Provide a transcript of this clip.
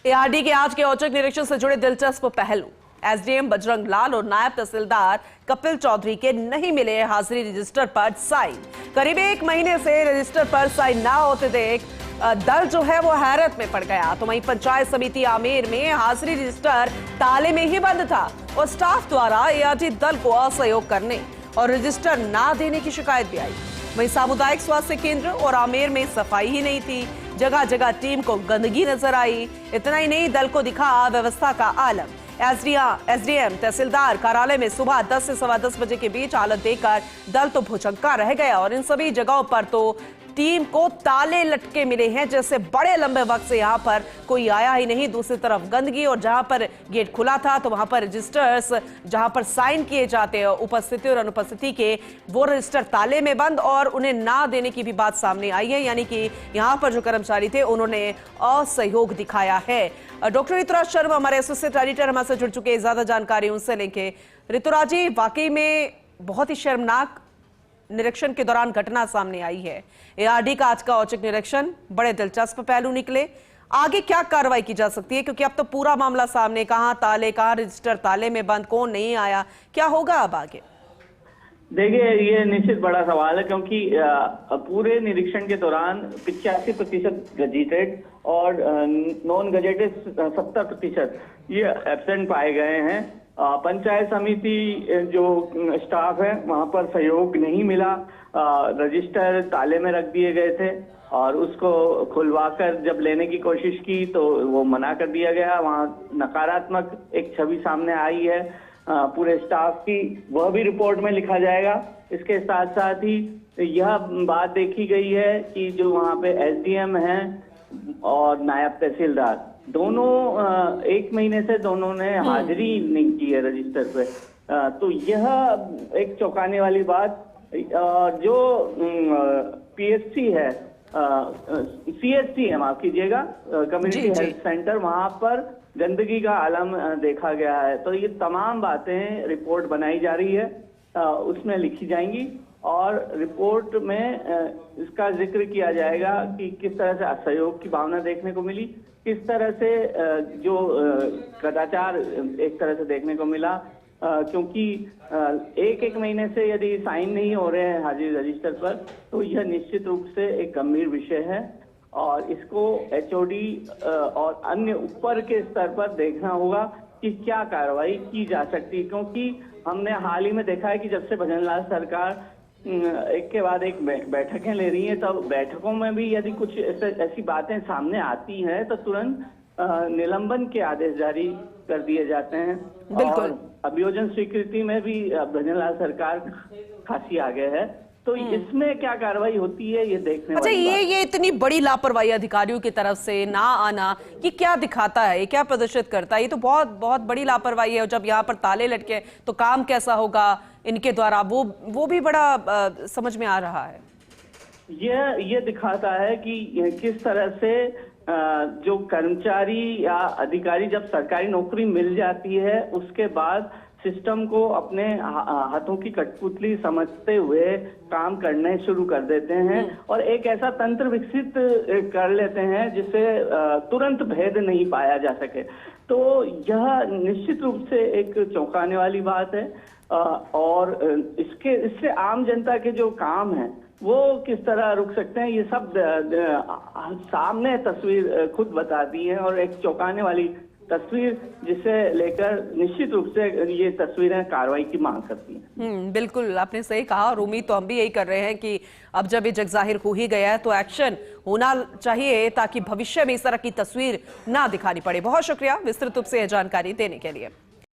ARD के आज के औचक निरीक्षण से जुड़े दिलचस्प पहलू। एसडीएम बजरंग लाल और नायब तहसीलदार कपिल चौधरी के नहीं मिले हाजिरी रजिस्टर पर साइन। करीब 1 महीने से रजिस्टर पर साइन ना होते देख दल जो है वो हैरत में पड़ गया। तो वहीं पंचायत समिति आमेर में हाजिरी रजिस्टर ताले में ही बंद था और स्टाफ द्वारा एआरडी दल को असहयोग करने और रजिस्टर ना देने की शिकायत भी आई। वहीं सामुदायिक स्वास्थ्य केंद्र और आमेर में सफाई ही नहीं थी, जगह जगह टीम को गंदगी नजर आई। इतना ही नहीं, दल को दिखा व्यवस्था का आलम। एसडीएम तहसीलदार कार्यालय में सुबह 10 से सवा 10 बजे के बीच हालत देखकर दल तो भुचक्का रह गया और इन सभी जगहों पर तो टीम को ताले लटके मिले हैं, जैसे बड़े लंबे वक्त से यहां पर कोई आया ही नहीं। दूसरी तरफ गंदगी और जहां पर गेट खुला था तो वहां पर रजिस्टर्स जहां पर साइन किए जाते हैं उपस्थिति और अनुपस्थिति के, वो रजिस्टर ताले में बंद और उन्हें ना देने की भी बात सामने आई है। यानी कि यहां पर जो कर्मचारी थे उन्होंने असहयोग दिखाया है। डॉक्टर ऋतुराज शर्मा हमारे एसोसिएट एडिटर हमारे जुड़ चुके हैं, ज्यादा जानकारी उनसे लेंगे। ऋतुराज जी, वाकई में बहुत ही शर्मनाक निरीक्षण के दौरान घटना सामने आई है। एआरडी का आज का औचक निरीक्षण, बड़े दिलचस्प पहलू निकले। आगे क्या कार्रवाई की जा सकती है, क्योंकि अब तो पूरा मामला सामने, कहां ताले, कहां रजिस्टर ताले में बंद, कौन नहीं आया, क्या होगा अब आगे? देखिए, ये निश्चित बड़ा सवाल है, क्योंकि पूरे निरीक्षण के दौरान 85% गजेटेड और नॉन गजेटेड 70% ये एब्सेंट पाए गए हैं। पंचायत समिति जो स्टाफ है वहां पर सहयोग नहीं मिला। रजिस्टर ताले में रख दिए गए थे और उसको खुलवाकर जब लेने की कोशिश की तो वो मना कर दिया गया। वहां नकारात्मक एक छवि सामने आई है पूरे स्टाफ की, वह भी रिपोर्ट में लिखा जाएगा। इसके साथ साथ ही यह बात देखी गई है कि जो वहां पे एसडीएम हैं और नायब तहसीलदार दोनों 1 महीने से दोनों ने हाजिरी नहीं की है रजिस्टर पे। तो यह एक चौंकाने वाली बात। जो पीएचसी है, सीएचसी है, माफ कीजिएगा, कम्युनिटी हेल्थ सेंटर, वहां पर गंदगी का आलम देखा गया है। तो ये तमाम बातें रिपोर्ट बनाई जा रही है, उसमें लिखी जाएंगी और रिपोर्ट में इसका जिक्र किया जाएगा कि किस तरह से असहयोग की भावना देखने को मिली, किस तरह से जो कदाचार एक तरह से देखने को मिला, क्योंकि 1 महीने से यदि साइन नहीं हो रहे हैं हाजिरी रजिस्टर पर तो यह निश्चित रूप से एक गंभीर विषय है और इसको एचओडी और अन्य ऊपर के स्तर पर देखना होगा कि क्या कार्रवाई की जा सकती है। क्योंकि हमने हाल ही में देखा है कि जब से भजनलाल सरकार एक के बाद एक बैठकें ले रही हैं, तब बैठकों में भी यदि कुछ ऐसी बातें सामने आती हैं तो तुरंत निलंबन के आदेश जारी कर दिए जाते हैं। और अभियोजन स्वीकृति में भी भजनलाल सरकार खासी आगे है। तो इसमें क्या कार्रवाई होती है ये देखने वाली बात। ये इतनी बड़ी लापरवाही अधिकारियों की तरफ से ना आना, ये क्या दिखाता है, ये क्या प्रदर्शित करता है? ये तो बहुत बहुत बड़ी लापरवाही है। और जब यहाँ पर ताले लटके तो काम कैसा होगा इनके द्वारा, वो भी बड़ा समझ में आ रहा है। ये दिखाता है कि किस तरह से जो कर्मचारी या अधिकारी जब सरकारी नौकरी मिल जाती है उसके बाद सिस्टम को अपने हाथों की कठपुतली समझते हुए काम करने शुरू कर देते हैं और एक ऐसा तंत्र विकसित कर लेते हैं जिससे तुरंत भेद नहीं पाया जा सके। तो यह निश्चित रूप से एक चौंकाने वाली बात है और इससे आम जनता के जो काम है वो किस तरह रुक सकते हैं, ये सब सामने तस्वीर खुद बताती है और एक चौंकाने वाली तस्वीर जिसे लेकर निश्चित रूप से ये तस्वीरें कार्रवाई की मांग करती हैं। बिल्कुल, आपने सही कहा और उम्मीद तो हम भी यही कर रहे हैं कि अब जब ये जग जाहिर हो ही गया है तो एक्शन होना चाहिए ताकि भविष्य में इस तरह की तस्वीर ना दिखानी पड़े। बहुत शुक्रिया विस्तृत रूप से यह जानकारी देने के लिए।